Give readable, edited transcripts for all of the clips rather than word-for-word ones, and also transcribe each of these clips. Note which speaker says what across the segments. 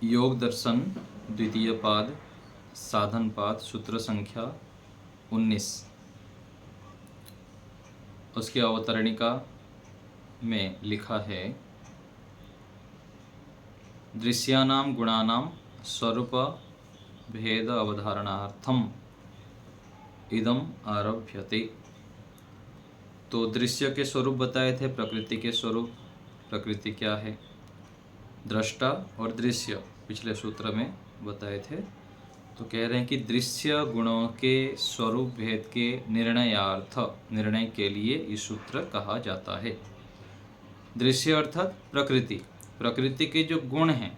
Speaker 1: योग दर्शन द्वितीय पाद साधन पाद सूत्र संख्या 19 उसकी अवतरणिका में लिखा है दृश्यानां गुणानां स्वरूप भेद अवधारणार्थम इदम आरभ्यते। तो दृश्य के स्वरूप बताए थे, प्रकृति के स्वरूप। प्रकृति क्या है? दृष्टा और दृश्य पिछले सूत्र में बताए थे। तो कह रहे हैं कि दृश्य गुणों के स्वरूप भेद के निर्णय के लिए इस सूत्र कहा जाता है। दृश्य अर्थात प्रकृति, प्रकृति के जो गुण हैं,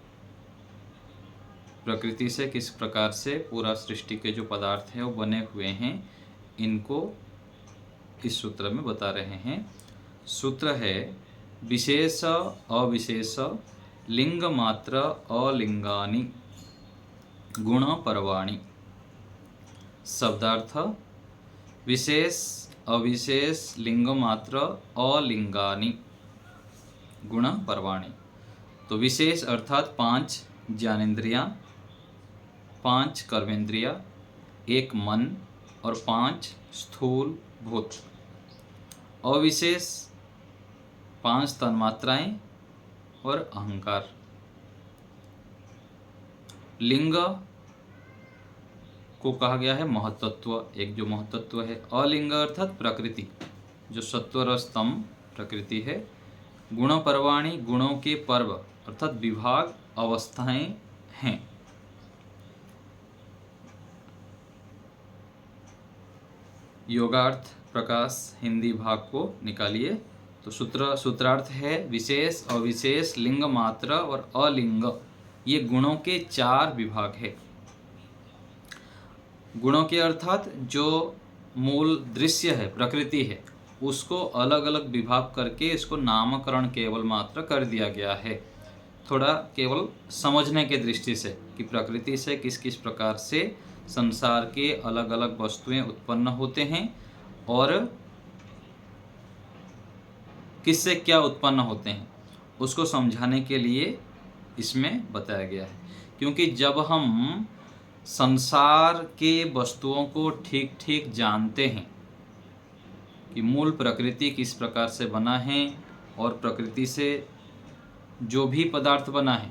Speaker 1: प्रकृति से किस प्रकार से पूरा सृष्टि के जो पदार्थ हैं वो बने हुए हैं, इनको इस सूत्र में बता रहे हैं। सूत्र है विशेष अविशेष लिंग मात्र अलिंगानि गुण पर्वाणि। शब्दार्थ विशेष अविशेष लिंग मात्र अलिंगानि गुण पर्वाणि। तो विशेष अर्थात 5 ज्ञानेंद्रियां, 5 कर्मेंद्रियां, 1 मन और 5 स्थूल भूत। अविशेष 5 तन्मात्राएं और अहंकार। लिंग को कहा गया है महत्त्व, एक जो महत्त्व है। अलिंग अर्थात प्रकृति, जो सत्वर स्तंभ प्रकृति है। गुण पर्वाणि गुणों के पर्व अर्थात विभाग अवस्थाएं हैं। योगार्थ प्रकाश हिंदी भाग को निकालिए। तो सूत्रार्थ है विशेष अविशेष लिंग मात्र और अलिंग, ये गुणों के 4 विभाग है। गुणों के अर्थात जो मूल दृश्य है, प्रकृति है, उसको अलग अलग विभाग करके इसको नामकरण केवल मात्र कर दिया गया है, थोड़ा केवल समझने के दृष्टि से कि प्रकृति से किस किस प्रकार से संसार के अलग अलग वस्तुएं उत्पन्न होते हैं और किससे क्या उत्पन्न होते हैं, उसको समझाने के लिए इसमें बताया गया है। क्योंकि जब हम संसार के वस्तुओं को ठीक ठीक जानते हैं कि मूल प्रकृति किस प्रकार से बना है और प्रकृति से जो भी पदार्थ बना है,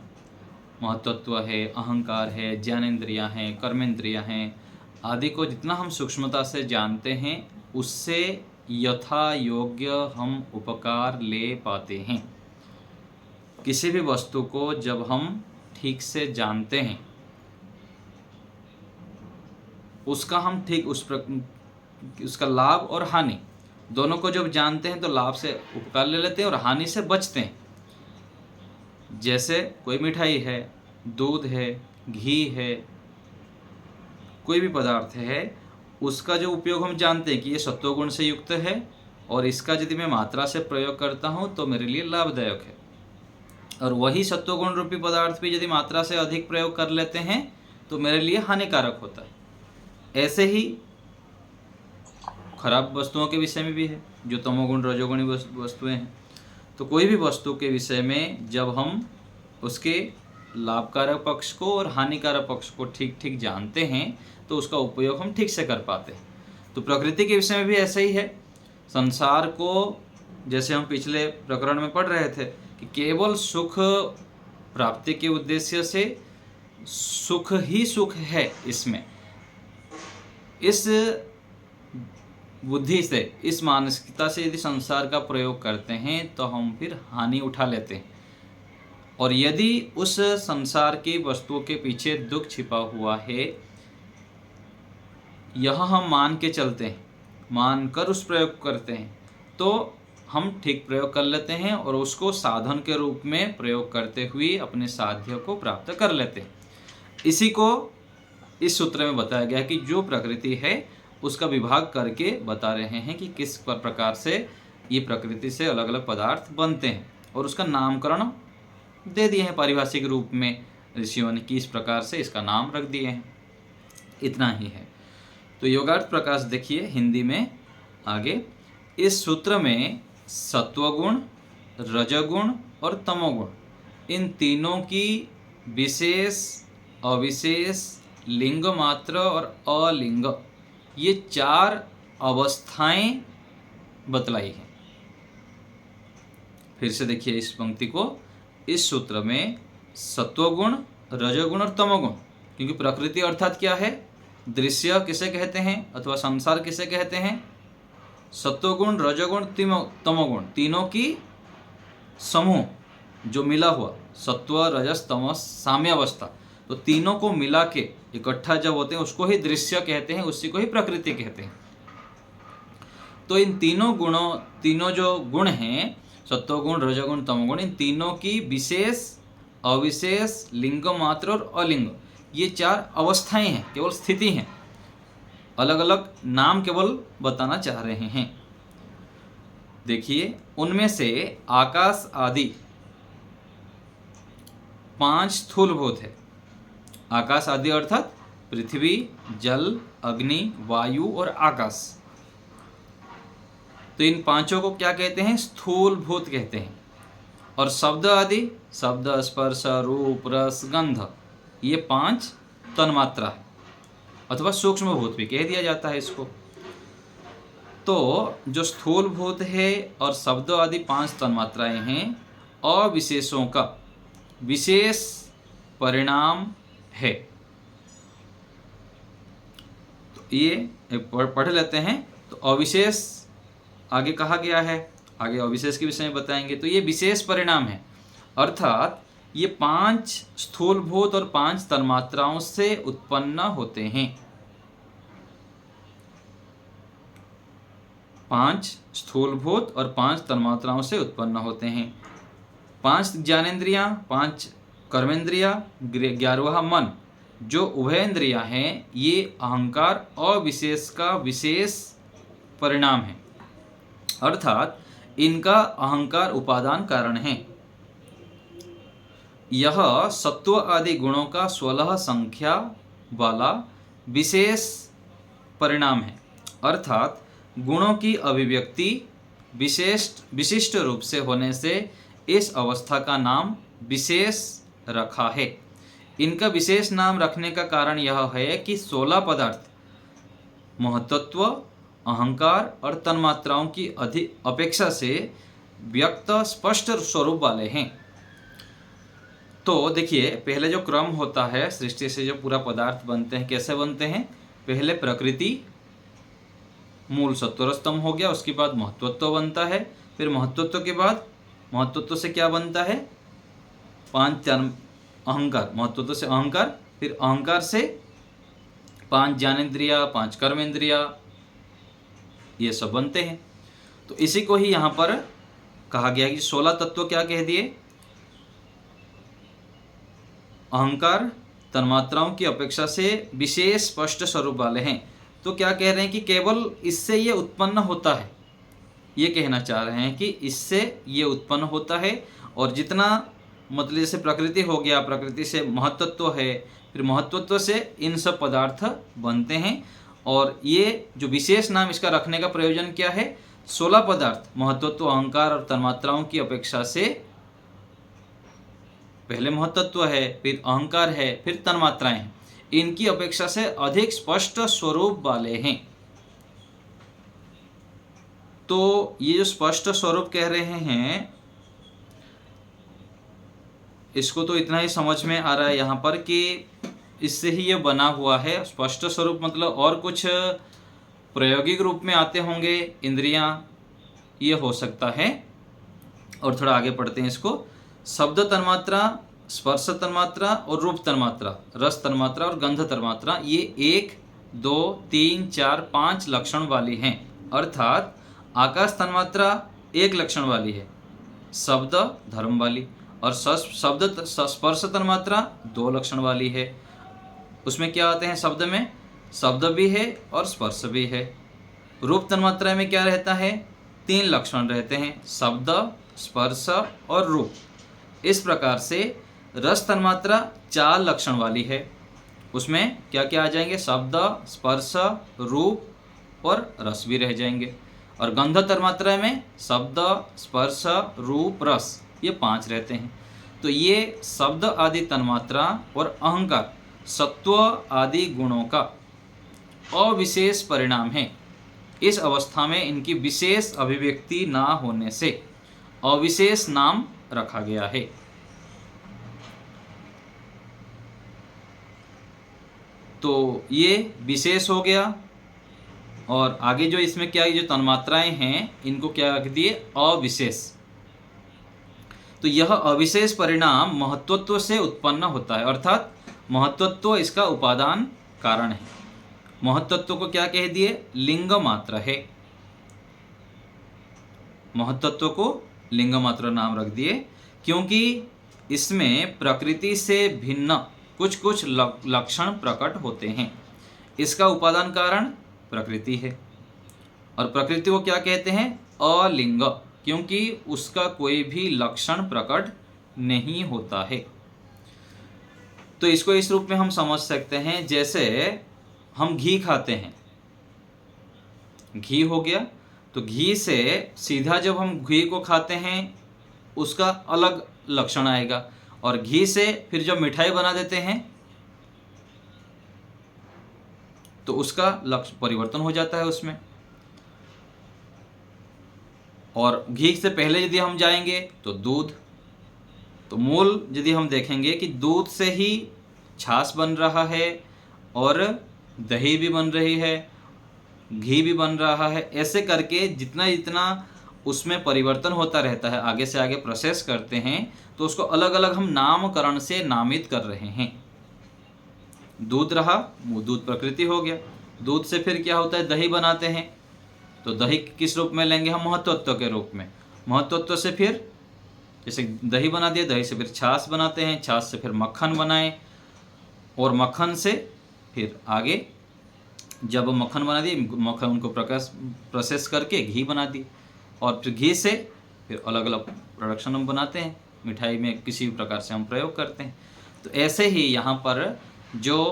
Speaker 1: महत्त्व है, अहंकार है, ज्ञानेंद्रियां हैं, कर्मेंद्रियां हैं आदि को जितना हम सूक्ष्मता से जानते हैं, उससे यथा योग्य हम उपकार ले पाते हैं। किसी भी वस्तु को जब हम ठीक से जानते हैं, उसका हम ठीक उसका लाभ और हानि दोनों को जब जानते हैं तो लाभ से उपकार ले लेते हैं और हानि से बचते हैं। जैसे कोई मिठाई है, दूध है, घी है, कोई भी पदार्थ है, उसका जो उपयोग हम जानते हैं कि ये सत्वगुण से युक्त है और इसका यदि मैं मात्रा से प्रयोग करता हूँ तो मेरे लिए लाभदायक है, और वही सत्वगुण रूपी पदार्थ भी यदि मात्रा से अधिक प्रयोग कर लेते हैं तो मेरे लिए हानिकारक होता है। ऐसे ही खराब वस्तुओं के विषय में भी है, जो तमोगुण रजोगुणी वस्तुएं हैं। तो कोई भी वस्तु के विषय में जब हम उसके लाभकारक पक्ष को और हानिकारक पक्ष को ठीक ठीक जानते हैं तो उसका उपयोग हम ठीक से कर पाते हैं। तो प्रकृति के विषय में भी ऐसा ही है। संसार को जैसे हम पिछले प्रकरण में पढ़ रहे थे कि केवल सुख प्राप्ति के उद्देश्य से सुख ही सुख है, इसमें इस बुद्धि से, इस मानसिकता से यदि संसार का प्रयोग करते हैं तो हम फिर हानि उठा लेते हैं। और यदि उस संसार की वस्तुओं के पीछे दुख छिपा हुआ है, यह हम मान के चलते हैं, मान कर उस प्रयोग करते हैं, तो हम ठीक प्रयोग कर लेते हैं और उसको साधन के रूप में प्रयोग करते हुए अपने साध्य को प्राप्त कर लेते हैं। इसी को इस सूत्र में बताया गया कि जो प्रकृति है उसका विभाग करके बता रहे हैं कि किस प्रकार से ये प्रकृति से अलग अलग पदार्थ बनते हैं, और उसका नामकरण दे दिए हैं पारिभाषिक रूप में ऋषियों ने, किस प्रकार से इसका नाम रख दिए हैं। इतना ही है। तो योगार्थ प्रकाश देखिए हिंदी में आगे। इस सूत्र में सत्वगुण, रजोगुण और तमोगुण, इन तीनों की विशेष, अविशेष, लिंग मात्र और अलिंग, ये 4 अवस्थाएं बतलाई हैं। फिर से देखिए इस पंक्ति को, इस सूत्र में सत्वगुण, रजोगुण और तमोगुण, क्योंकि प्रकृति अर्थात क्या है, दृश्य किसे कहते हैं अथवा संसार किसे कहते हैं, सत्वगुण, रजोगुण, तमोगुण, तीनों की समूह जो मिला हुआ, सत्व रजस तमस साम्यावस्था, तो तीनों को मिला के इकट्ठा जब होते हैं उसको ही दृश्य कहते हैं, उसी को ही प्रकृति कहते हैं। तो इन तीनों जो गुण हैं, सत्वगुण, रजोगुण, तमोगुण, इन तीनों की विशेष, अविशेष, लिंग मात्र और अलिंग, ये 4 अवस्थाएं हैं, केवल स्थिति हैं, अलग अलग नाम केवल बताना चाह रहे हैं। देखिए उनमें से आकाश आदि 5 स्थूलभूत है। आकाश आदि अर्थात पृथ्वी, जल, अग्नि, वायु और आकाश। तो इन 5 को क्या कहते हैं, स्थूलभूत कहते हैं। और शब्द आदि, शब्द, स्पर्श, रूप, रस, गंध, ये 5 तन्मात्रा है, अथवा सूक्ष्म भूत भी कह दिया जाता है इसको। तो जो स्थूल भूत है और शब्द आदि 5 तन्मात्राएं हैं, अविशेषों का विशेष परिणाम है। तो ये पढ़ लेते हैं। तो अविशेष आगे कहा गया है, आगे अविशेष के विषय में बताएंगे। तो ये विशेष परिणाम है, अर्थात ये 5 स्थूलभूत और 5 तन्मात्राओं से उत्पन्न होते हैं। 5 स्थूलभूत और 5 तन्मात्राओं से उत्पन्न होते हैं। 5 ज्ञानेंद्रियां, 5 कर्मेंद्रियां, 11वां मन, जो उभयेंद्रियां हैं, ये अहंकार अविशेष का विशेष परिणाम है, अर्थात इनका अहंकार उपादान कारण है। यह सत्व आदि गुणों का 16 संख्या वाला विशेष परिणाम है, अर्थात गुणों की अभिव्यक्ति विशिष्ट रूप से होने से इस अवस्था का नाम विशेष रखा है। इनका विशेष नाम रखने का कारण यह है कि 16 पदार्थ महत्त्व, अहंकार और तन्मात्राओं की अपेक्षा से व्यक्त स्पष्ट स्वरूप वाले हैं। तो देखिए पहले जो क्रम होता है सृष्टि से जो पूरा पदार्थ बनते हैं, कैसे बनते हैं, पहले प्रकृति मूल सत्वरस्तम हो गया, उसके बाद महत्वत्व बनता है, फिर महत्वत्व के बाद महत्वत्व से क्या बनता है, 5 अहंकार, महत्वत्व से अहंकार, फिर अहंकार से 5 ज्ञानेंद्रिया, 5 कर्मेंद्रिया, ये सब बनते हैं। तो इसी को ही यहाँ पर कहा गया कि 16 तत्व क्या कह दिए, अहंकार तन्मात्राओं की अपेक्षा से विशेष स्पष्ट स्वरूप वाले हैं। तो क्या कह रहे हैं कि केवल इससे ये उत्पन्न होता है, ये कहना चाह रहे हैं कि इससे ये उत्पन्न होता है। और जितना मतलब जैसे प्रकृति हो गया, प्रकृति से महत्त्व है, फिर महत्त्व से इन सब पदार्थ बनते हैं। और ये जो विशेष नाम इसका रखने का प्रयोजन क्या है, 16 पदार्थ महत्त्व, अहंकार और तन्मात्राओं की अपेक्षा से, पहले महत्त्व है, फिर अहंकार है, फिर तन्मात्राएं हैं, इनकी अपेक्षा से अधिक स्पष्ट स्वरूप वाले हैं। तो ये जो स्पष्ट स्वरूप कह रहे हैं, इसको तो इतना ही समझ में आ रहा है यहाँ पर कि इससे ही ये बना हुआ है। स्पष्ट स्वरूप मतलब और कुछ प्रायोगिक रूप में आते होंगे इंद्रियां, ये हो सकता है। और थोड़ा आगे पढ़ते हैं इसको। शब्द तन्मात्रा, स्पर्श तन्मात्रा और रूप तन्मात्रा, रस तन्मात्रा और गंध तन्मात्रा, ये 1, 2, 3, 4, 5 लक्षण वाली हैं। अर्थात आकाश तन्मात्रा 1 लक्षण वाली है, शब्द धर्म वाली, और स्पर्श तन्मात्रा 2 लक्षण वाली है। उसमें क्या आते हैं, शब्द में शब्द भी है और स्पर्श भी है। रूप तन्मात्रा में क्या रहता है, 3 लक्षण रहते हैं, शब्द, स्पर्श और रूप। इस प्रकार से रस तन्मात्रा 4 लक्षण वाली है। उसमें क्या क्या आ जाएंगे, शब्द, स्पर्श, रूप और रस भी रह जाएंगे। और गंध तन्मात्रा में शब्द, स्पर्श, रूप, रस, ये 5 रहते हैं। तो ये शब्द आदि तन्मात्रा और अहंकार सत्व आदि गुणों का अविशेष परिणाम है। इस अवस्था में इनकी विशेष अभिव्यक्ति ना होने से अविशेष नाम रखा गया है। तो ये विशेष हो गया। और आगे जो इसमें क्या, जो तन्मात्राएं हैं इनको क्या रख दिए, अविशेष। तो यह अविशेष परिणाम महत्वत्व से उत्पन्न होता है, अर्थात महत्वत्व इसका उपादान कारण है। महत्वत्व को क्या कह दिए, लिंग मात्र है। महत्वत्व को लिंग मात्र नाम रख दिए क्योंकि इसमें प्रकृति से भिन्न कुछ कुछ लक्षण प्रकट होते हैं। इसका उपादान कारण प्रकृति है। और प्रकृति को क्या कहते हैं, अलिंग, क्योंकि उसका कोई भी लक्षण प्रकट नहीं होता है। तो इसको इस रूप में हम समझ सकते हैं, जैसे हम घी खाते हैं, घी हो गया, तो घी से सीधा जब हम घी को खाते हैं उसका अलग लक्षण आएगा, और घी से फिर जब मिठाई बना देते हैं तो उसका लक्ष्य परिवर्तन हो जाता है उसमें। और घी से पहले यदि हम जाएंगे तो दूध, तो मूल यदि हम देखेंगे कि दूध से ही छाछ बन रहा है और दही भी बन रही है, घी भी बन रहा है, ऐसे करके जितना जितना उसमें परिवर्तन होता रहता है, आगे से आगे प्रोसेस करते हैं, तो उसको अलग अलग हम नामकरण से नामित कर रहे हैं। दूध रहा, वो दूध प्रकृति हो गया। दूध से फिर क्या होता है, दही बनाते हैं, तो दही किस रूप में लेंगे हम, महत्वत्व के रूप में। महत्वत्व से फिर जैसे दही बना दिया, दही से फिर छाछ बनाते हैं, छाछ से फिर मक्खन बनाए, और मक्खन से फिर आगे जब मक्खन बना दिए, मक्खन उनको प्रोसेस करके घी बना दिए, और फिर घी से फिर अलग अलग प्रोडक्शन हम बनाते हैं, मिठाई में किसी भी प्रकार से हम प्रयोग करते हैं। तो ऐसे ही यहाँ पर जो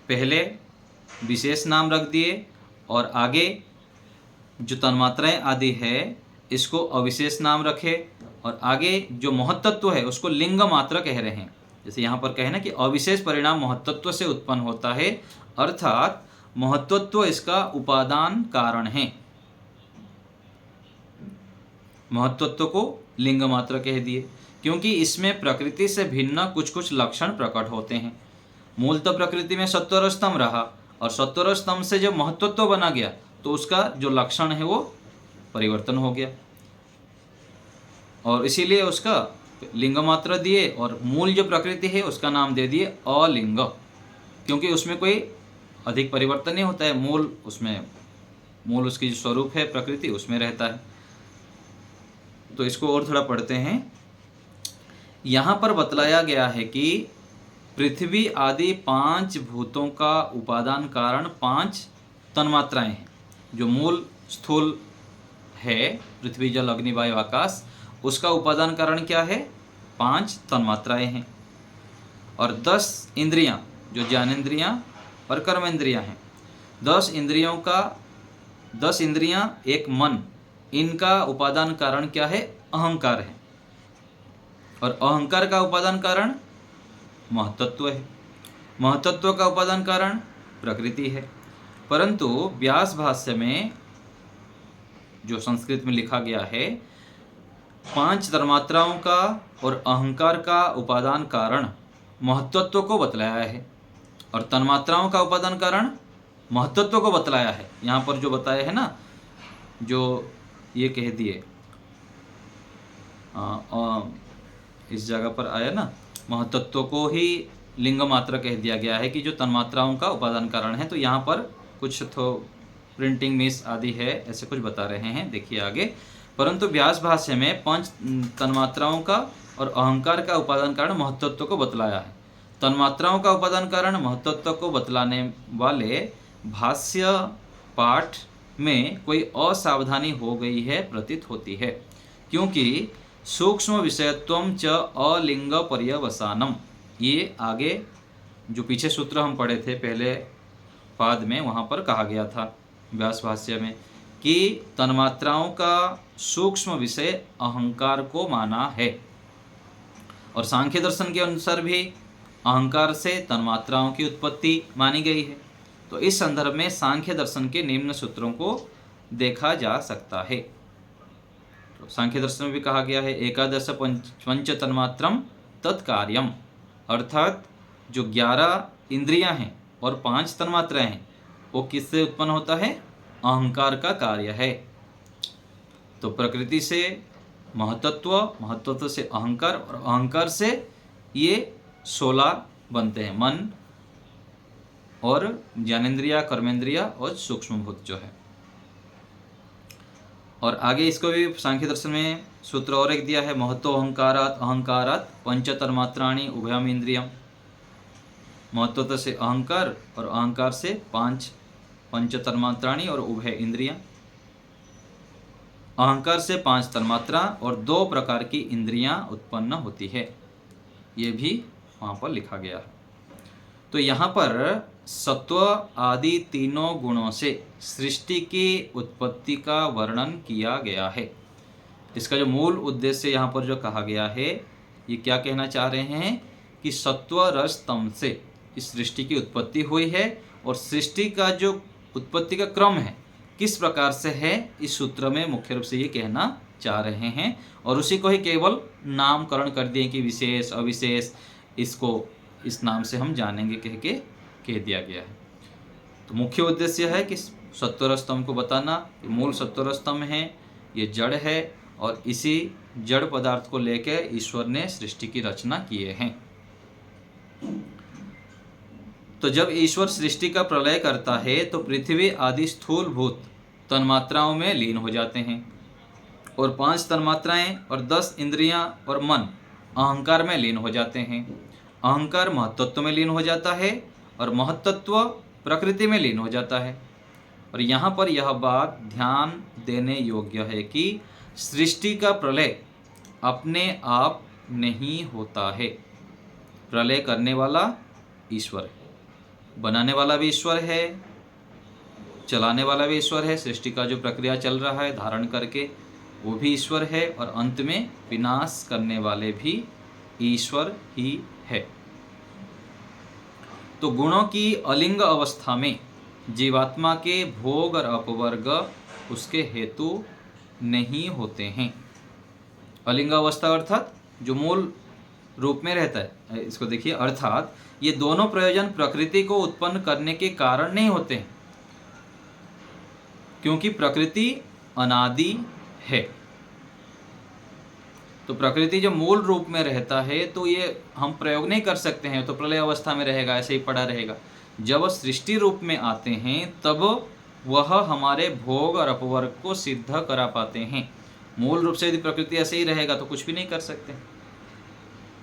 Speaker 1: पहले विशेष नाम रख दिए और आगे जो तन्मात्राएं आदि है इसको अविशेष नाम रखे, और आगे जो महत्तत्व है उसको लिंग मात्र कह रहे हैं। जैसे यहाँ पर कहे ना कि अविशेष परिणाम महत्तत्व से उत्पन्न होता है, अर्थात महत्तत्व इसका उपादान कारण है। महत्तत्व को लिंग मात्र कह दिए क्योंकि इसमें प्रकृति से भिन्न कुछ कुछ लक्षण प्रकट होते हैं। मूल तो प्रकृति में सत्वर स्तंभ रहा, और सत्वर स्तंभ से जब महत्तत्व बना गया तो उसका जो लक्षण है वो परिवर्तन हो गया, और इसीलिए उसका लिंग मात्र दिए, और मूल जो प्रकृति है उसका नाम दे दिए अलिंग, क्योंकि उसमें कोई अधिक परिवर्तन नहीं होता है। मूल उसकी जो स्वरूप है प्रकृति उसमें रहता है। तो इसको और थोड़ा पढ़ते हैं। यहाँ पर बतलाया गया है कि पृथ्वी आदि 5 भूतों का उपादान कारण 5 तन्मात्राएं हैं। जो मूल स्थूल है पृथ्वी जल अग्नि वायु आकाश, उसका उपादान कारण क्या है, 5 तन्मात्राएं हैं। और 10 इंद्रियां, जो ज्ञानेंद्रियां और कर्मेंद्रियां हैं, 10 इंद्रियां एक मन, इनका उपादान कारण क्या है, अहंकार है। और अहंकार का उपादान कारण महत्तत्व है। महत्तत्व का उपादान कारण प्रकृति है। परंतु व्यास भाष्य में जो संस्कृत में लिखा गया है, 5 तन्मात्राओं का और अहंकार का उपादान कारण महत्तत्व को बतलाया है, और तन्मात्राओं का उपादान कारण महत्तत्व को बतलाया है। यहाँ पर जो बताया है ना, जो ये कह दिए इस जगह पर आया ना, महत्तत्व को ही लिंग मात्र कह दिया गया है कि जो तन्मात्राओं का उपादान कारण है। तो यहाँ पर कुछ तो प्रिंटिंग मिस आदि है, ऐसे कुछ बता रहे हैं, देखिए आगे। परंतु व्यास भाष्य में 5 तन्मात्राओं का और अहंकार का उपादान कारण महत्तत्व को बतलाया है। तन्मात्राओं का उपादान कारण महत्तत्व को बतलाने वाले भाष्य पाठ में कोई असावधानी हो गई है प्रतीत होती है, क्योंकि सूक्ष्म विषयत्वम च अलिंग पर्यवसानम, ये आगे जो पीछे सूत्र हम पढ़े थे पहले पाद में, वहाँ पर कहा गया था व्यास भाष्य में कि तन्मात्राओं का सूक्ष्म विषय अहंकार को माना है। और सांख्य दर्शन के अनुसार भी अहंकार से तन्मात्राओं की उत्पत्ति मानी गई है। तो इस संदर्भ में सांख्य दर्शन के निम्न सूत्रों को देखा जा सकता है। तो सांख्य दर्शन में भी कहा गया है एकादश पंच तन्मात्रम तत्कार्यम, अर्थात जो 11 इंद्रियां हैं और 5 तन्मात्राएं हैं वो किससे उत्पन्न होता है? अहंकार का कार्य है। तो प्रकृति से महतत्व, महतत्व से अहंकार और अहंकार से ये 16 बनते हैं, मन और ज्ञानेन्द्रिया, कर्मेंद्रिया और सूक्ष्म भूत जो है। और आगे इसको भी सांख्य दर्शन में सूत्र और एक दिया है महत्व अहंकारात अहंकारात पंच तन्मात्राणि उभयम इंद्रियम। महत्व से अहंकार और अहंकार से 5 पंच तन्मात्राणि और उभय इंद्रियां। अहंकार से 5 तन्मात्रा और 2 प्रकार की इंद्रियां उत्पन्न होती है, ये भी वहाँ पर लिखा गया है। तो यहाँ पर सत्व आदि तीनों गुणों से सृष्टि की उत्पत्ति का वर्णन किया गया है। इसका जो मूल उद्देश्य यहाँ पर जो कहा गया है, ये क्या कहना चाह रहे हैं कि सत्व रस तम से इस सृष्टि की उत्पत्ति हुई है, और सृष्टि का जो उत्पत्ति का क्रम है किस प्रकार से है, इस सूत्र में मुख्य रूप से ये कहना चाह रहे हैं। और उसी को ही केवल नामकरण कर दिए कि विशेष अविशेष, इसको इस नाम से हम जानेंगे कह दिया गया है। तो मुख्य उद्देश्य है कि सत्वर स्तंभ को बताना, मूल सत्वर स्तंभ है, ये जड़ है, और इसी जड़ पदार्थ को लेकर ईश्वर ने सृष्टि की रचना किए हैं। तो जब ईश्वर सृष्टि का प्रलय करता है तो पृथ्वी आदि स्थूल भूत तन्मात्राओं में लीन हो जाते हैं, और 5 तन्मात्राएं और 10 इंद्रियां और मन अहंकार में लीन हो जाते हैं। अहंकार महत्त्व में लीन हो जाता है और महत्त्व प्रकृति में लीन हो जाता है। और यहाँ पर यह बात ध्यान देने योग्य है कि सृष्टि का प्रलय अपने आप नहीं होता है। प्रलय करने वाला ईश्वर है, बनाने वाला भी ईश्वर है, चलाने वाला भी ईश्वर है, सृष्टि का जो प्रक्रिया चल रहा है धारण करके वो भी ईश्वर है, और अंत में विनाश करने वाले भी ईश्वर ही है। तो गुणों की अलिंग अवस्था में जीवात्मा के भोग और अपवर्ग उसके हेतु नहीं होते हैं। अलिंग अवस्था अर्थात जो मूल रूप में रहता है, इसको देखिए, अर्थात ये दोनों प्रयोजन प्रकृति को उत्पन्न करने के कारण नहीं होते हैं, क्योंकि प्रकृति अनादि है। तो प्रकृति जो मूल रूप में रहता है तो ये हम प्रयोग नहीं कर सकते हैं, तो प्रलय अवस्था में रहेगा, ऐसे ही पड़ा रहेगा। जब सृष्टि रूप में आते हैं तब वह हमारे भोग और अपवर्ग को सिद्ध करा पाते हैं। मूल रूप से यदि प्रकृति ऐसे ही रहेगा तो कुछ भी नहीं कर सकते।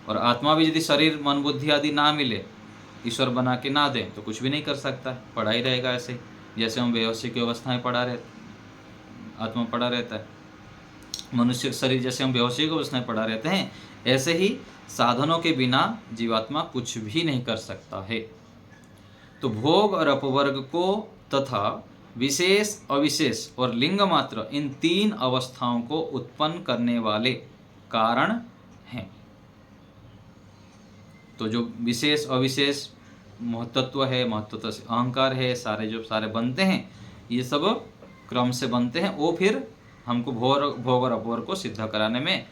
Speaker 1: और आत्मा भी यदि शरीर मन बुद्धि आदि ना मिले, ईश्वर बना के ना दें, तो कुछ भी नहीं कर सकता है, पड़ा ही रहेगा ऐसे ही। जैसे हम बेहोशी की अवस्था में पड़ा रहते, आत्मा पड़ा रहता है, मनुष्य शरीर जैसे हम बेहोशी की अवस्था में पड़ा रहते हैं, ऐसे ही साधनों के बिना जीवात्मा कुछ भी नहीं कर सकता है। तो भोग और अपवर्ग को तथा विशेष अविशेष और लिंग मात्र, इन 3 अवस्थाओं को उत्पन्न करने वाले कारण हैं। तो जो विशेष अविशेष महत्त्व है, महत्त्व से अहंकार है, सारे बनते हैं, ये सब क्रम से बनते हैं, वो फिर हमको भोग और अपवर्ग को सिद्ध कराने में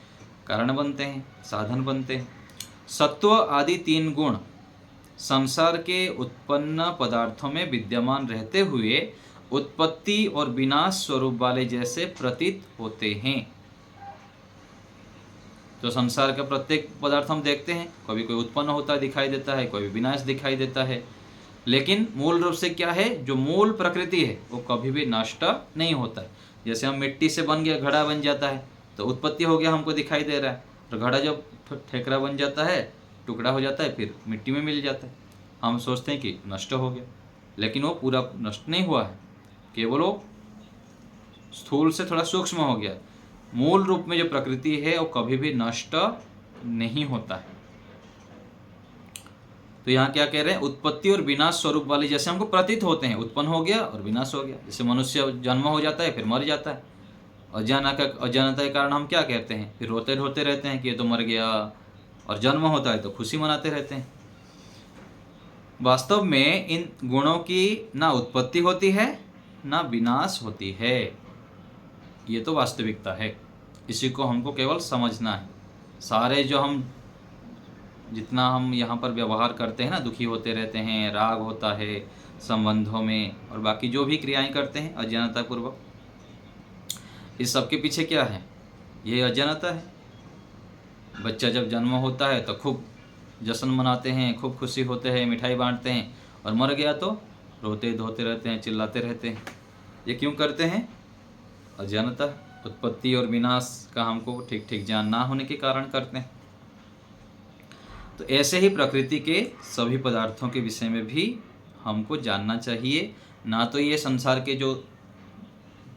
Speaker 1: कारण बनते हैं, साधन बनते हैं। सत्व आदि 3 गुण संसार के उत्पन्न पदार्थों में विद्यमान रहते हुए उत्पत्ति और विनाश स्वरूप वाले जैसे प्रतीत होते हैं। तो संसार का प्रत्येक पदार्थ हम देखते हैं, कभी कोई उत्पन्न होता दिखाई देता है, कोई विनाश दिखाई देता है, लेकिन मूल रूप से क्या है, जो मूल प्रकृति है वो कभी भी नष्ट नहीं होता है। जैसे हम मिट्टी से बन गया, घड़ा बन जाता है, तो उत्पत्ति हो गया, हमको दिखाई दे रहा है, और घड़ा जब ठेकरा बन जाता है, टुकड़ा हो जाता है, फिर मिट्टी में मिल जाता है। हम सोचते हैं कि नष्ट हो गया, लेकिन वो पूरा नष्ट नहीं हुआ है, केवल वो स्थूल से थोड़ा सूक्ष्म हो गया। मूल रूप में जो प्रकृति है वो कभी भी नष्ट नहीं होता है। तो यहाँ क्या कह रहे हैं, उत्पत्ति और विनाश स्वरूप वाले जैसे हमको प्रतीत होते हैं, उत्पन्न हो गया और विनाश हो गया। जैसे मनुष्य जन्म हो जाता है फिर मर जाता है, अज्ञानता के कारण हम क्या कहते हैं, फिर रोते रोते रहते हैं कि ये तो मर गया, और जन्म होता है तो खुशी मनाते रहते हैं। वास्तव में इन गुणों की ना उत्पत्ति होती है ना विनाश होती है। ये तो वास्तविकता है, इसी को हमको केवल समझना है। सारे जो हम जितना हम यहाँ पर व्यवहार करते हैं ना, दुखी होते रहते हैं, राग होता है संबंधों में, और बाकी जो भी क्रियाएं करते हैं अज्ञानतापूर्वक, इस सब के पीछे क्या है? ये अज्ञानता है। बच्चा जब जन्म होता है तो खूब जश्न मनाते हैं, खूब खुशी होते हैं, मिठाई बांटते हैं, और मर गया तो रोते धोते रहते हैं, चिल्लाते रहते हैं। ये क्यों करते हैं? अज्ञानता, उत्पत्ति और विनाश का हमको ठीक ठीक ज्ञान ना होने के कारण करते हैं। तो ऐसे ही प्रकृति के सभी पदार्थों के विषय में भी हमको जानना चाहिए। ना तो ये संसार के जो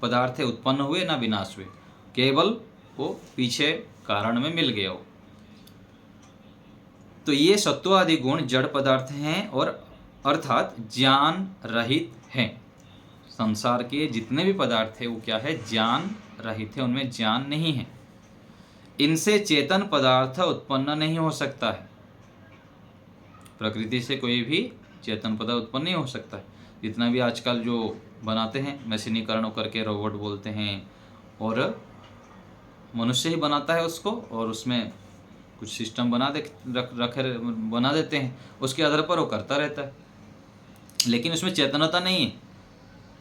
Speaker 1: पदार्थ है उत्पन्न हुए ना विनाश हुए, केवल वो पीछे कारण में मिल गया हो। तो ये सत्व आदि गुण जड़ पदार्थ हैं और अर्थात ज्ञान रहित हैं। संसार के जितने भी पदार्थ है वो क्या है? ज्ञान रहित है, उनमें ज्ञान नहीं है। इनसे चेतन पदार्थ उत्पन्न नहीं हो सकता है। प्रकृति से कोई भी चेतन पदार्थ उत्पन्न नहीं हो सकता है। जितना भी आजकल जो बनाते हैं मशीनीकरण करके, रोबोट बोलते हैं, और मनुष्य ही बनाता है उसको, और उसमें कुछ सिस्टम बना देते हैं, उसके आधार पर वो करता रहता है। लेकिन उसमें चेतनता नहीं है।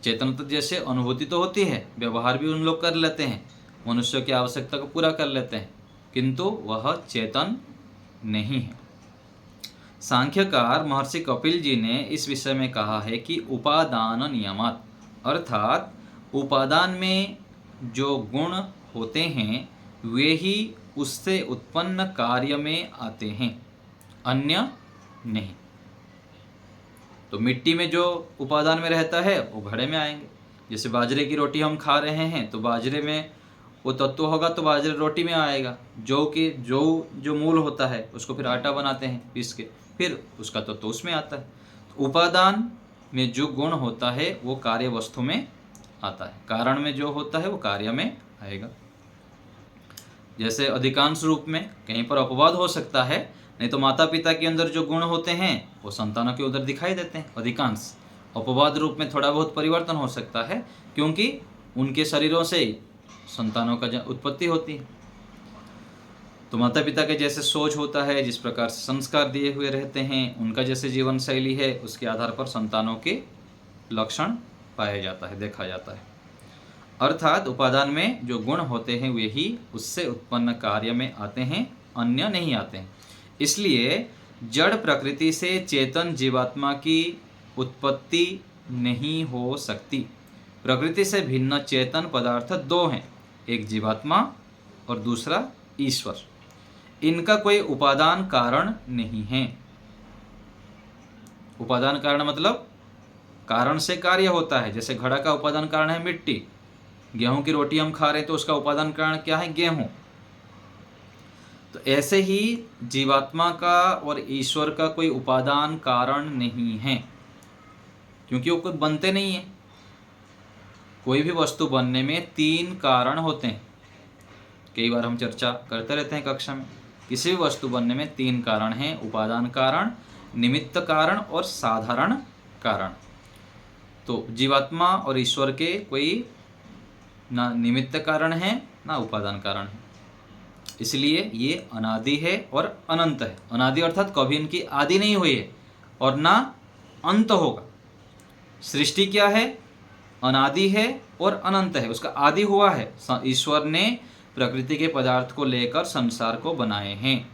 Speaker 1: चेतनता जैसे अनुभूति तो होती है, व्यवहार भी उन लोग कर लेते हैं, मनुष्य की आवश्यकता को पूरा कर लेते हैं, किंतु वह चेतन नहीं है। सांख्यकार महर्षि कपिल जी ने इस विषय में कहा है कि उपादान नियमात, अर्थात उपादान में जो गुण होते हैं वे ही उससे उत्पन्न कार्य में आते हैं, अन्य नहीं। तो मिट्टी में जो उपादान में रहता है वो घड़े में आएंगे। जैसे बाजरे की रोटी हम खा रहे हैं तो बाजरे में वो तत्व होगा तो बाजरे रोटी में आएगा। जो मूल होता है उसको फिर आटा बनाते हैं पीस के, फिर उसका तत्व उसमें आता है। तो उपादान में जो गुण होता है वो कार्य वस्तु में आता है, कारण में जो होता है वो कार्य में आएगा। जैसे अधिकांश रूप में कहीं पर अपवाद हो सकता है, नहीं तो माता पिता के अंदर जो गुण होते हैं वो संतानों के उधर दिखाई देते हैं। अधिकांश अपवाद रूप में थोड़ा बहुत परिवर्तन हो सकता है, क्योंकि उनके शरीरों से ही संतानों का उत्पत्ति होती है। तो माता पिता के जैसे सोच होता है, जिस प्रकार से संस्कार दिए हुए रहते हैं, उनका जैसे जीवन शैली है, उसके आधार पर संतानों के लक्षण पाया जाता है, देखा जाता है। अर्थात उपादान में जो गुण होते हैं वे ही उससे उत्पन्न कार्य में आते हैं, अन्य नहीं आते हैं। इसलिए जड़ प्रकृति से चेतन जीवात्मा की उत्पत्ति नहीं हो सकती। प्रकृति से भिन्न चेतन पदार्थ दो हैं, एक जीवात्मा और दूसरा ईश्वर। इनका कोई उपादान कारण नहीं है। उपादान कारण मतलब कारण से कार्य होता है। जैसे घड़ा का उपादान कारण है मिट्टी, गेहूं की रोटी हम खा रहे हैं तो उसका उपादान कारण क्या है? गेहूं। तो ऐसे ही जीवात्मा का और ईश्वर का कोई उपादान कारण नहीं है, क्योंकि वो कोई बनते नहीं है। कोई भी वस्तु बनने में तीन कारण होते हैं। कई बार हम चर्चा करते रहते हैं कक्षा में। किसी भी वस्तु बनने में तीन कारण हैं, उपादान कारण, निमित्त कारण और साधारण कारण। तो जीवात्मा और ईश्वर के कोई ना निमित्त कारण है ना उपादान कारण है। इसलिए ये अनादि है और अनंत है। अनादि अर्थात कभी इनकी आदि नहीं हुई है और ना अंत होगा। सृष्टि क्या है? अनादि है और अनंत है, उसका आदि हुआ है। ईश्वर ने प्रकृति के पदार्थ को लेकर संसार को बनाए हैं,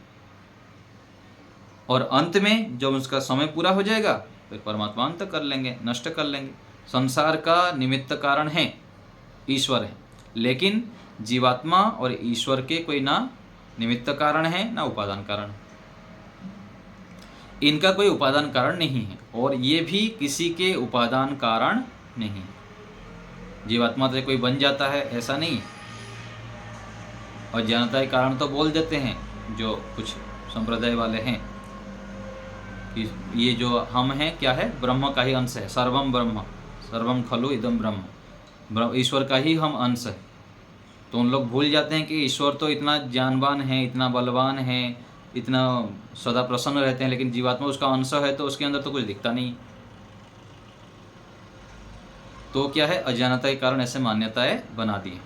Speaker 1: और अंत में जब उसका समय पूरा हो जाएगा फिर परमात्मा अंत कर लेंगे, नष्ट कर लेंगे। संसार का निमित्त कारण है ईश्वर है, लेकिन जीवात्मा और ईश्वर के कोई ना निमित्त कारण है ना उपादान कारण। इनका कोई उपादान कारण नहीं है और ये भी किसी के उपादान कारण नहीं। जीवात्मा से कोई बन जाता है ऐसा नहीं। अज्ञानता के कारण तो बोल देते हैं जो कुछ संप्रदाय वाले हैं कि ये जो हम हैं क्या है? ब्रह्म का ही अंश है। सर्वम ब्रह्म, सर्वम खलु इदम ब्रह्म, ईश्वर का ही हम अंश है। तो उन लोग भूल जाते हैं कि ईश्वर तो इतना ज्ञानवान है, इतना बलवान है, इतना सदा प्रसन्न रहते हैं, लेकिन जीवात्मा उसका अंश है तो उसके अंदर तो कुछ दिखता नहीं। तो क्या है, अज्ञानता के कारण ऐसे मान्यताएं बना दी।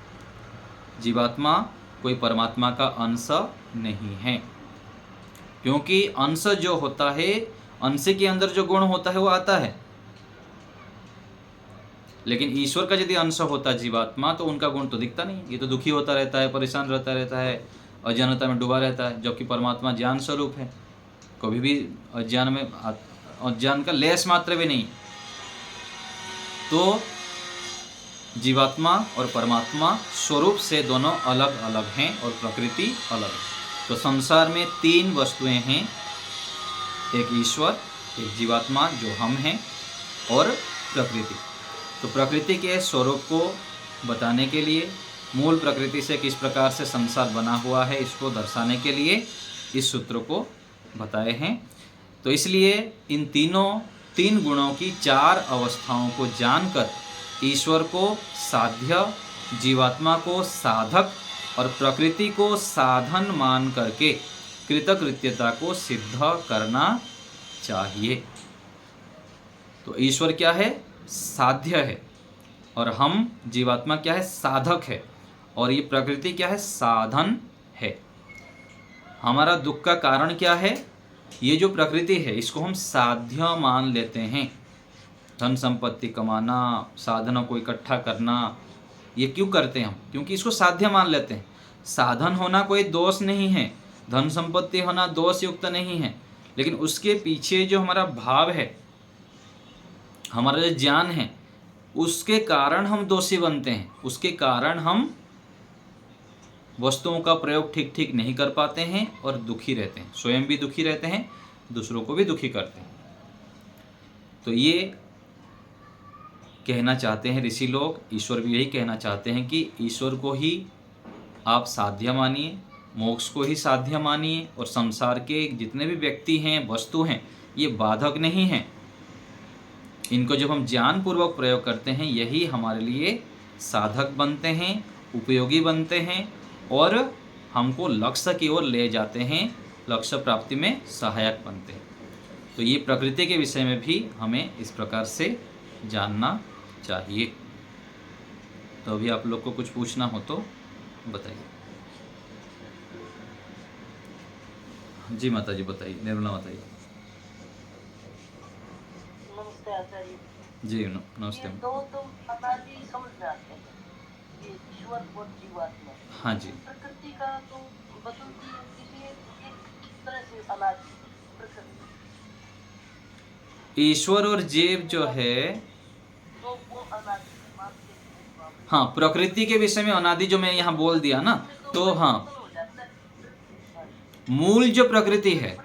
Speaker 1: जीवात्मा कोई परमात्मा का अंश नहीं है, क्योंकि अंश जो होता है, अंश के अंदर जो गुण होता है वो आता है। लेकिन ईश्वर का यदि अंश होता जीवात्मा, तो उनका गुण तो दिखता नहीं। ये तो दुखी होता रहता है, परेशान रहता है, अज्ञानता में डूबा रहता है, जबकि परमात्मा ज्ञान स्वरूप है। कभी भी अज्ञान का लेस मात्र भी नहीं। तो जीवात्मा और परमात्मा स्वरूप से दोनों अलग अलग हैं और प्रकृति अलग है। तो संसार में 3 वस्तुएं हैं, एक ईश्वर, एक जीवात्मा जो हम हैं, और प्रकृति। तो प्रकृति के स्वरूप को बताने के लिए, मूल प्रकृति से किस प्रकार से संसार बना हुआ है, इसको दर्शाने के लिए इस सूत्र को बताए हैं। तो इसलिए इन 3 गुणों की 4 अवस्थाओं को जानकर ईश्वर को साध्य, जीवात्मा को साधक और प्रकृति को साधन मान करके कृतकृत्यता को सिद्ध करना चाहिए। तो ईश्वर क्या है, साध्य है, और हम जीवात्मा क्या है, साधक है, और ये प्रकृति क्या है, साधन है। हमारा दुख का कारण क्या है, ये जो प्रकृति है इसको हम साध्य मान लेते हैं। धन संपत्ति कमाना, साधनों को इकट्ठा करना, ये क्यों करते हैं हम, क्योंकि इसको साध्य मान लेते हैं। साधन होना कोई दोष नहीं है, धन संपत्ति होना दोष युक्त नहीं है, लेकिन उसके पीछे जो हमारा भाव है, हमारा जो ज्ञान है, उसके कारण हम दोषी बनते हैं। उसके कारण हम वस्तुओं का प्रयोग ठीक ठीक नहीं कर पाते हैं और दुखी रहते हैं, स्वयं भी दुखी रहते हैं, दूसरों को भी दुखी करते हैं। तो ये कहना चाहते हैं ऋषि लोग, ईश्वर भी यही कहना चाहते हैं कि ईश्वर को ही आप साध्य मानिए, मोक्ष को ही साध्य मानिए, और संसार के जितने भी व्यक्ति हैं, वस्तु हैं, ये बाधक नहीं हैं। इनको जब हम ज्ञान पूर्वक प्रयोग करते हैं, यही हमारे लिए साधक बनते हैं, उपयोगी बनते हैं, और हमको लक्ष्य की ओर ले जाते हैं, लक्ष्य प्राप्ति में सहायक बनते हैं। तो ये प्रकृति के विषय में भी हमें इस प्रकार से जानना चाहिए। तो अभी आप लोग को कुछ पूछना हो तो बताइए। जी माता जी बताइए, निर्मला माता जी।
Speaker 2: नमस्ते आचार्य
Speaker 1: जी नमस्ते।
Speaker 2: ये दो तो अनादि समझ जाते हैं, ये ईश्वर और जीवात्मा।
Speaker 1: हाँ जी।
Speaker 2: प्रकृति का तो बदलती है, इसलिए ये किस तरह से अनादि प्रकृति,
Speaker 1: ईश्वर और जीव जो है,
Speaker 2: तो वो अनादि मानते हैं।
Speaker 1: हाँ, प्रकृति के विषय में अनादि जो मैं यहाँ बोल दिया ना, तो हाँ,
Speaker 2: हो जाता है।
Speaker 1: मूल जो प्रकृति है,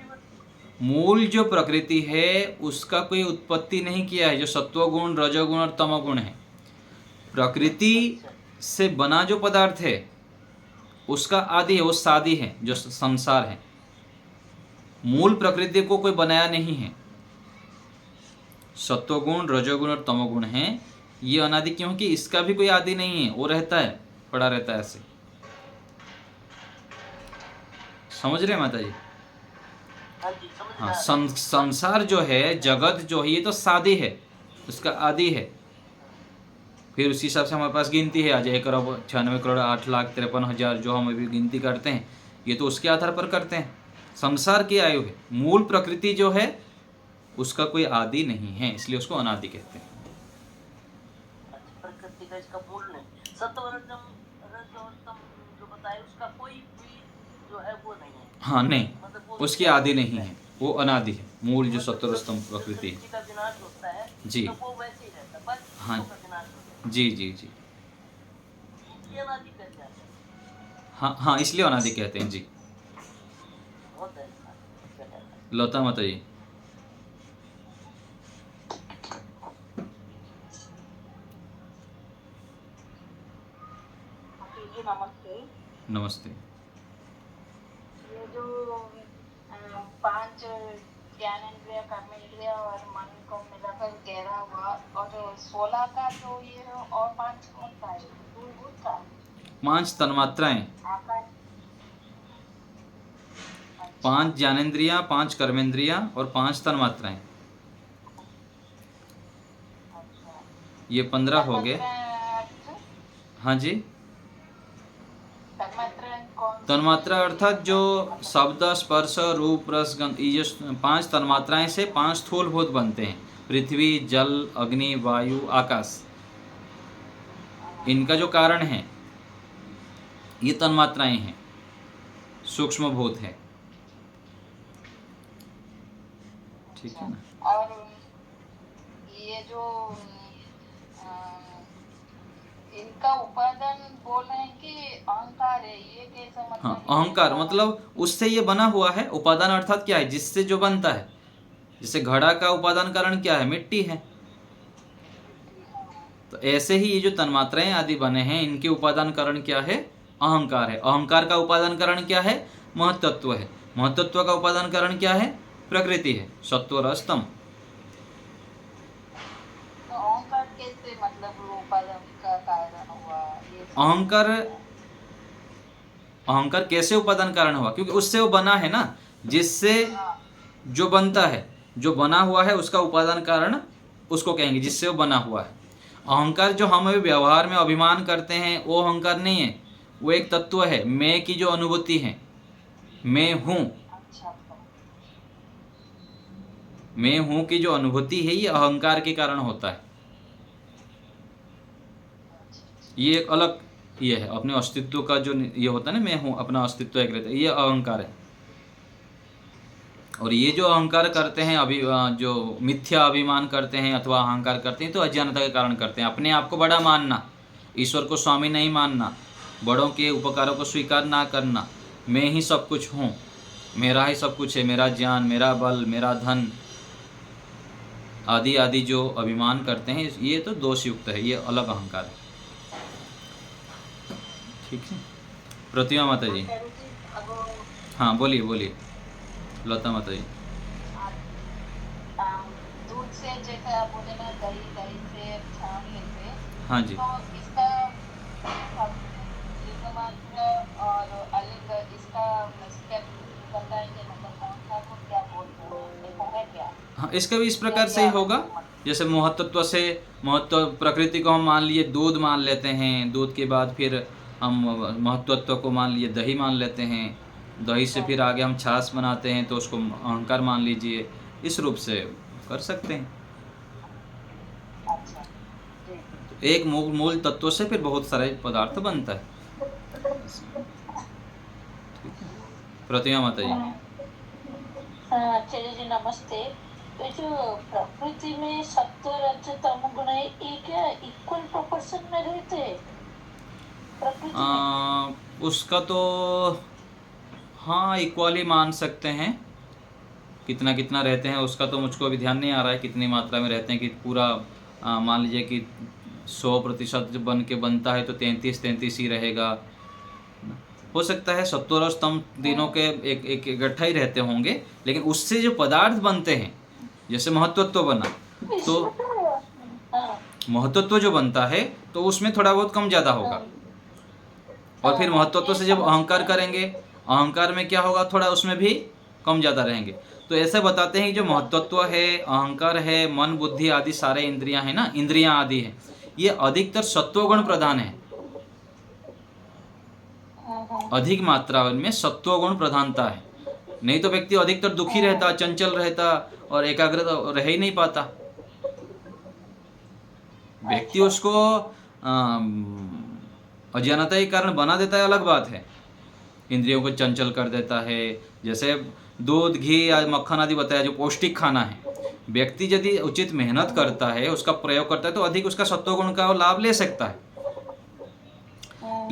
Speaker 1: मूल जो प्रकृति है उसका कोई उत्पत्ति नहीं किया है, जो सत्वगुण, रजोगुण और तमोगुण है। प्रकृति से बना जो पदार्थ है उसका आदि है, वो सादी है, जो संसार है। मूल प्रकृति को कोई बनाया नहीं है। सत्वगुण, रजोगुण और तमोगुण है, ये अनादि, क्योंकि इसका भी कोई आदि नहीं है, वो रहता है, पड़ा रहता है ऐसे। समझ रहे हैं माता जी? हाँ, संसार जो है, जगत जो है, ये तो सादी है, उसका आदि है। फिर उसी हिसाब से हमारे पास गिनती है, आज 1,96,08,53,000 जो हम अभी गिनती करते हैं, ये तो उसके आधार पर करते हैं। संसार की आयु है, मूल प्रकृति जो है उसका कोई आदि नहीं है, इसलिए उसको अनादि कहते हैं।
Speaker 2: प्रकृति का इसका मूल नहीं, सत्वरजम रजोतम जो बताए उसका कोई भी जो है वो नहीं है।
Speaker 1: हाँ नहीं,
Speaker 2: मतलब
Speaker 1: उसकी आदि नहीं है, वो अनादि है। मूल जो सत्वरजतम प्रकृति है
Speaker 2: का विनाश होता है
Speaker 1: जी,
Speaker 2: तो वो वैसे ही रहता है, बस
Speaker 1: हाँ
Speaker 2: उसका विनाश होता है।
Speaker 1: जी जी जी,
Speaker 2: ये अनादि कह जाते हैं।
Speaker 1: हाँ हाँ, इसलिए अनादि कहते हैं जी।
Speaker 2: बहुत अच्छा है।
Speaker 1: लता माता जी।
Speaker 3: जी नमस्ते।
Speaker 1: नमस्ते।
Speaker 3: ये जो 5 ज्ञानेंद्रिय, कर्मेंद्रिय और मन को मिलाकर 11 हुआ, और 16 का जो ये और 5 कौन सा है, मूलभूत का
Speaker 1: 5 तन्मात्राएं।
Speaker 3: आकाश।
Speaker 1: 5 ज्ञानेंद्रियां, 5 कर्मेंद्रियां और 5 तन्मात्राएं,
Speaker 3: अच्छा।
Speaker 1: ये 15 हो गए।
Speaker 3: तन्मात्रा अर्थ,
Speaker 1: हाँ जी,
Speaker 3: तन्मात्रा कौन सी
Speaker 1: तन्मात्रा अर्थात जो
Speaker 3: मतलब?
Speaker 1: शब्द, स्पर्श, रूप, रस, गंध, ये जो 5 तन्मात्राएं से 5 स्थूलभूत बनते हैं। पृथ्वी, जल, अग्नि, वायु, आकाश, इनका जो कारण है ये तन्मात्राएं हैं, सूक्ष्म भूत है। ठीक है ना।
Speaker 3: और ये जो इनका उपादान बोल रहे हैं कि अहंकार है, ये कैसा मतलब?
Speaker 1: हाँ, अहंकार मतलब उससे ये बना हुआ है। उपादान अर्थात क्या है? जिससे जो बनता है। जैसे घड़ा का उपादान कारण क्या है? मिट्टी है। तो ऐसे ही ये जो तन्मात्राएं आदि बने हैं, इनके उपादान कारण क्या है? अहंकार है। अहंकार का उपादान कारण क्या है? महत्त्व है। महत्त्व का उपादान कारण क्या है? प्रकृति है, सत्व, रज, तम।
Speaker 3: तो अहंकार कैसे मतलब उपादान का कारण हुआ? ये
Speaker 1: अहंकार अहंकार कैसे उपादान कारण हुआ? क्योंकि उससे वो बना है ना, जिससे जो बनता है, जो बना हुआ है उसका उपादान कारण उसको कहेंगे, जिससे वो बना हुआ है। अहंकार जो हम अभी व्यवहार में अभिमान करते हैं वो अहंकार नहीं है, वो एक तत्व है। मैं की जो अनुभूति है, मैं हूँ,
Speaker 3: अच्छा।
Speaker 1: मैं हूँ की जो अनुभूति है, ये अहंकार के कारण होता है। ये एक अलग ये है, अपने अस्तित्व का जो ये होता है ना, मैं हूँ, अपना अस्तित्व एक रहता है, ये अहंकार है। और ये जो अहंकार करते हैं, अभी जो मिथ्या अभिमान करते हैं अथवा अहंकार करते हैं, तो अज्ञानता के कारण करते हैं। अपने आप को बड़ा मानना, ईश्वर को स्वामी नहीं मानना, बड़ों के उपकारों को स्वीकार ना करना, मैं ही सब कुछ हूँ, मेरा ही सब कुछ है, मेरा ज्ञान, मेरा बल, मेरा धन आदि आदि जो अभिमान करते हैं, ये तो दोषयुक्त है, ये अलग अहंकार है। ठीक है। प्रतिमा माता जी।
Speaker 3: अब
Speaker 1: हाँ, बोलिए बोलिए लता माता जी।
Speaker 3: दूध से जैसे आप बोले ना, दही, दही से छान लेते,
Speaker 1: हाँ जी।
Speaker 3: तो इसका लिंग मात्र और अलिंग, इसका स्टेप बताएंगे मतलब अहंकार को क्या बोलते हैं, देखो है क्या?
Speaker 1: हाँ, इसका भी इस प्रकार से ही होगा। जैसे महत्त्व से, महत्व प्रकृति को हम मान लिए दूध मान लेते हैं, दूध के बाद फिर हम महत्त्व को मान लिए दही मान लेते हैं, दही से फिर आगे हम छाछ बनाते हैं तो उसको अहंकार मान लीजिए। इस रूप से कर सकते हैं।
Speaker 3: अच्छा, ठीक।
Speaker 1: तो एक मूल तत्व से फिर बहुत सारे पदार्थ बनता है। प्रतिमा माता जी।
Speaker 2: आचार्य जी नमस्ते। तो जो प्रकृति में सत्व, रज, तम गुण है, ये क्या इक्वल प्रोपोर्शन में रहते हैं प्रकृति में?
Speaker 1: उसका तो हाँ इक्वली मान सकते हैं। कितना कितना रहते हैं उसका तो मुझको अभी ध्यान नहीं आ रहा है, कितनी मात्रा में रहते हैं कि पूरा मान लीजिए कि 100% बन के बनता है तो 33 ही रहेगा। हो सकता है सत्व रज तम तीनों के एक इकट्ठा ही रहते होंगे, लेकिन उससे जो पदार्थ बनते हैं, जैसे महत्त्व बना, तो महत्त्व जो बनता है तो उसमें थोड़ा बहुत कम ज़्यादा होगा। और फिर महत्त्व से जब अहंकार करेंगे, अहंकार में क्या होगा, थोड़ा उसमें भी कम ज़्यादा रहेंगे। तो ऐसे बताते हैं कि जो महत्त्व है, अहंकार है, मन, बुद्धि आदि सारे इंद्रियां हैं ना, इंद्रियां आदि हैं, ये अधिकतर सत्वगुण प्रधान है। अधिक मात्रा में सत्वगुण प्रधानता है। नहीं तो व्यक्ति अधिकतर दुखी रहता, चंचल रहता और एकाग्र रह ही नहीं पाता। व्यक्ति उसको अज्ञानता के कारण बना देता है, अलग बात है, इंद्रियों को चंचल कर देता है। जैसे दूध, घी या मक्खन आदि बताया जो पौष्टिक खाना है, व्यक्ति यदि उचित मेहनत करता है, उसका प्रयोग करता है, तो अधिक उसका सत्वगुण का लाभ ले सकता है।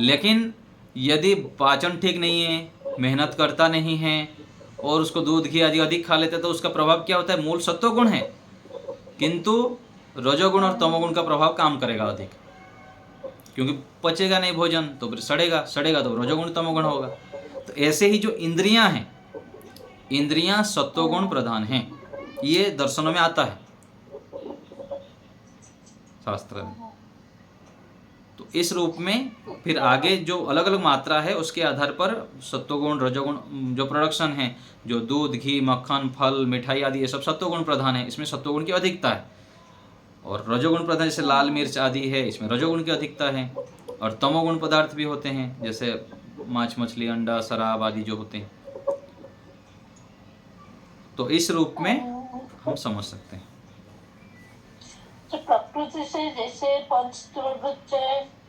Speaker 1: लेकिन यदि पाचन ठीक नहीं है, मेहनत करता नहीं है और उसको दूध घी आदि अधिक खा लेते, तो उसका प्रभाव क्या होता है? मूल सत्वगुण है, किंतु रजोगुण और तमोगुण का प्रभाव काम करेगा अधिक, क्योंकि पचेगा नहीं भोजन तो फिर सड़ेगा, सड़ेगा तो रजोगुण तमोगुण होगा। तो ऐसे ही जो इंद्रियां हैं, इंद्रियां सत्वगुण प्रधान हैं, ये दर्शनों में आता है, शास्त्र में। तो इस रूप में फिर आगे जो अलग अलग मात्रा है उसके आधार पर सत्वगुण रजोगुण जो प्रोडक्शन है, जो दूध घी मक्खन फल मिठाई आदि ये सब सत्वगुण प्रधान है, इसमें सत्वगुण की अधिकता है। और रजोगुण प्रधान जैसे लाल मिर्च आदि है, इसमें रजोगुण की अधिकता है। और तमोगुण पदार्थ भी होते हैं जैसे मांस मछली अंडा शराब आदि जो होते हैं। तो इस रूप में हम समझ सकते हैं।
Speaker 2: तो प्रकृति से जैसे पंचतत्व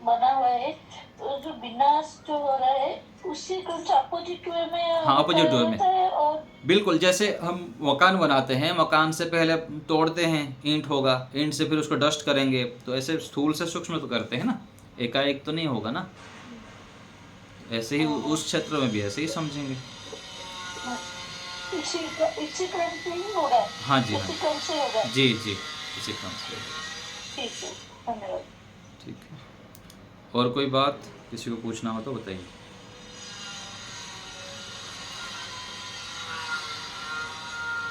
Speaker 2: बना हुआ है, तो जो विनाश जो हो रहा है उसी कुछ अपोजिट वे में
Speaker 1: हाँ, opposite way में।
Speaker 2: है। और
Speaker 1: बिल्कुल, जैसे हम मकान बनाते हैं, मकान से पहले तोड़ते हैं, ईंट होगा, ईंट से फिर उसको डस्ट करेंगे, तो ऐसे स्थूल से सूक्ष्म तो करते हैं ना, एकाएक तो नहीं होगा ना। ऐसे ही उस क्षेत्र में भी ऐसे ही समझेंगे।
Speaker 2: इसी क्रम से ही होगा।
Speaker 1: हाँ जी,
Speaker 2: इसी
Speaker 1: हाँ
Speaker 2: क्रम से होगा।
Speaker 1: जी जी, इसी क्रम से होगा।
Speaker 2: ठीक है, धन्यवाद।
Speaker 1: ठीक है, और कोई बात किसी को पूछना हो तो बताइए।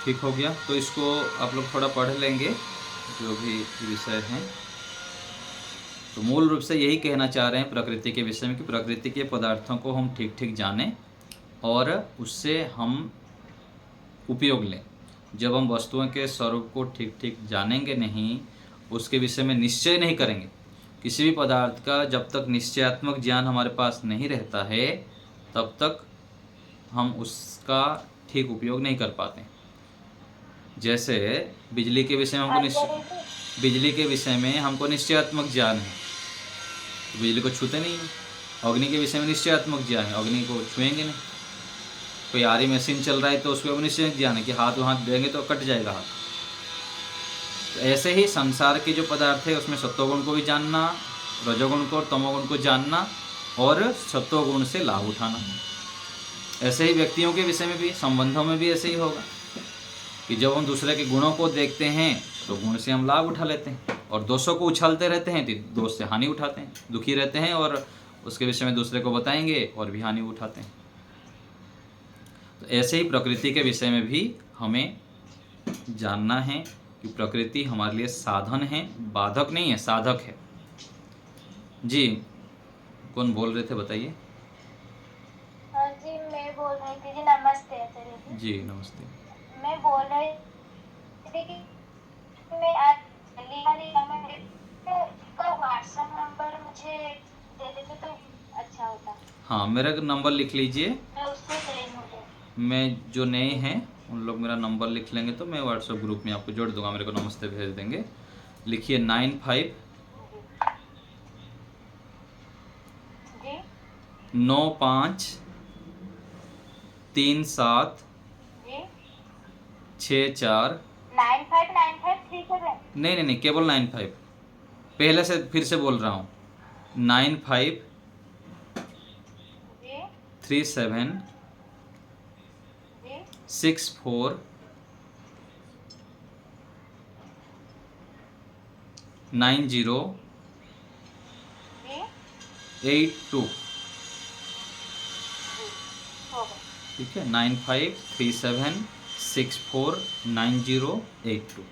Speaker 1: ठीक हो गया, तो इसको आप लोग थोड़ा पढ़ लेंगे जो भी विषय हैं। तो मूल रूप से यही कहना चाह रहे हैं प्रकृति के विषय में कि प्रकृति के पदार्थों को हम ठीक ठीक जानें और उससे हम उपयोग लें। जब हम वस्तुओं के स्वरूप को ठीक ठीक जानेंगे नहीं, उसके विषय में निश्चय नहीं करेंगे, किसी भी पदार्थ का जब तक निश्चयात्मक ज्ञान हमारे पास नहीं रहता है तब तक हम उसका ठीक उपयोग नहीं कर पाते। जैसे बिजली के विषय में बिजली के विषय में हमको निश्चयात्मक ज्ञान है, तो बिजली को छूते नहीं है। अग्नि के विषय में निश्चयात्मक ज्ञान है, अग्नि को छुएंगे नहीं। कोई आरी मशीन चल रहा है तो उसको निश्चय ज्ञान है कि हाथ वहाँ देंगे तो कट जाएगा हाथ। तो ऐसे ही संसार के जो पदार्थ है उसमें सत्वगुण को भी जानना, रजोगुण को और तमोगुण को जानना और सत्वगुण से लाभ उठाना। ऐसे ही व्यक्तियों के विषय में भी, संबंधों में भी ऐसे ही होगा कि जब हम दूसरे के गुणों को देखते हैं तो गुण से हम लाभ उठा लेते हैं, और दोषों को उछालते रहते हैं तो दोष से हानि उठाते हैं, दुखी रहते हैं और उसके विषय में दूसरे को बताएंगे और भी हानि उठाते हैं। तो ऐसे ही प्रकृति के विषय में भी हमें जानना है कि प्रकृति हमारे लिए साधन है, बाधक नहीं है, साधक है। जी, कौन बोल रहे थे बताइए।
Speaker 4: हाँ जी, मैं बोल रही थी जी। नमस्ते आचार्य जी।
Speaker 1: जी नमस्ते।
Speaker 4: मैं बोल रही थी कि मैं आज का व्हाट्सएप नंबर मुझे दे देते तो अच्छा होता।
Speaker 1: हाँ, मेरा नंबर लिख लीजिए।
Speaker 4: मैं उससे ज्वाइन हो जाऊँ।
Speaker 1: मैं जो नए हैं उन लोग मेरा नंबर लिख लेंगे तो मैं व्हाट्सएप ग्रुप में आपको जोड़ दूंगा, मेरे को नमस्ते भेज देंगे। लिखिए 95
Speaker 4: जी
Speaker 1: 95 37
Speaker 4: जी
Speaker 1: 64
Speaker 4: 959537।
Speaker 1: नहीं, केवल 95। पहले से फिर से बोल रहा हूँ 95
Speaker 4: जी
Speaker 1: 37
Speaker 4: जी
Speaker 1: 64 90
Speaker 4: जी
Speaker 1: 82।
Speaker 4: हो गया।
Speaker 1: ठीक है, 9537649082।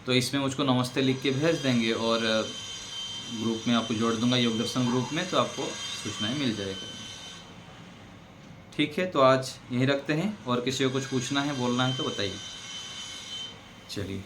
Speaker 1: तो इसमें मुझको नमस्ते लिख के भेज देंगे और ग्रुप में आपको जोड़ दूंगा, योग दर्शन ग्रुप में, तो आपको सूचनाएं मिल जाएगा। ठीक है, तो आज यहीं रखते हैं, और किसी को कुछ पूछना है बोलना है तो बताइए। चलिए।